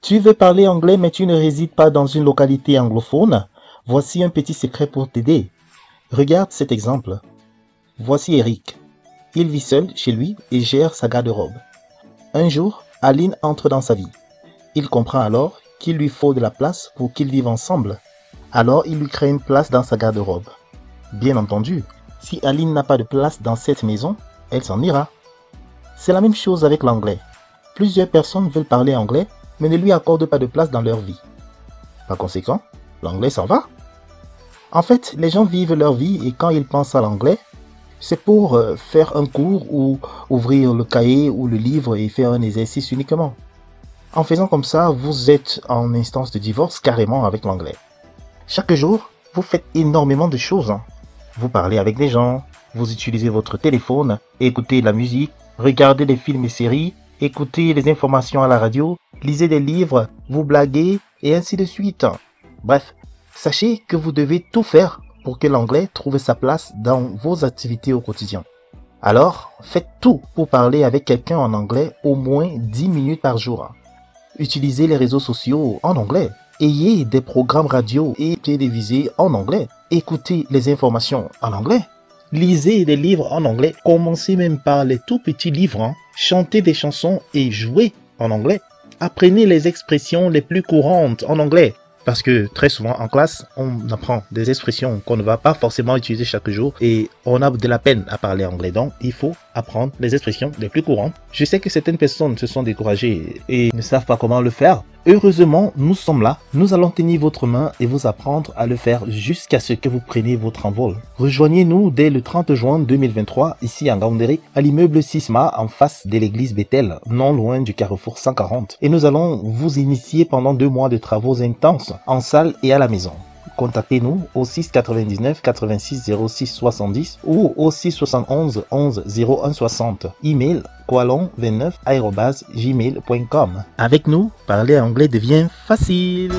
Tu veux parler anglais mais tu ne résides pas dans une localité anglophone? Voici un petit secret pour t'aider. Regarde cet exemple. Voici Eric. Il vit seul chez lui et gère sa garde-robe. Un jour, Aline entre dans sa vie. Il comprend alors qu'il lui faut de la place pour qu'ils vivent ensemble. Alors il lui crée une place dans sa garde-robe. Bien entendu, si Aline n'a pas de place dans cette maison, elle s'en ira. C'est la même chose avec l'anglais. Plusieurs personnes veulent parler anglais, mais ne lui accordent pas de place dans leur vie. Par conséquent, l'anglais s'en va. En fait, les gens vivent leur vie et quand ils pensent à l'anglais, c'est pour faire un cours ou ouvrir le cahier ou le livre et faire un exercice uniquement. En faisant comme ça, vous êtes en instance de divorce carrément avec l'anglais. Chaque jour, vous faites énormément de choses. Vous parlez avec des gens, vous utilisez votre téléphone, écoutez la musique, regardez des films et séries, écoutez les informations à la radio, lisez des livres, vous blaguez et ainsi de suite. Bref, sachez que vous devez tout faire pour que l'anglais trouve sa place dans vos activités au quotidien. Alors, faites tout pour parler avec quelqu'un en anglais au moins 10 minutes par jour. Utilisez les réseaux sociaux en anglais. Ayez des programmes radio et télévisés en anglais. Écoutez les informations en anglais. Lisez des livres en anglais. Commencez même par les tout petits livres. Chantez des chansons et jouez en anglais. Apprenez les expressions les plus courantes en anglais. Parce que très souvent en classe, on apprend des expressions qu'on ne va pas forcément utiliser chaque jour et on a de la peine à parler anglais. Donc, il faut apprendre les expressions les plus courantes. Je sais que certaines personnes se sont découragées et ne savent pas comment le faire. Heureusement, nous sommes là. Nous allons tenir votre main et vous apprendre à le faire jusqu'à ce que vous preniez votre envol. Rejoignez-nous dès le 30 juin 2023, ici à Ngaoundéré, à l'immeuble Sisma, en face de l'église Bethel, non loin du carrefour 140. Et nous allons vous initier pendant 2 mois de travaux intenses, en salle et à la maison. Contactez-nous au 699 86 06 70 ou au 671 11 01 60. Email koalon29@gmail.com. Avec nous, parler anglais devient facile.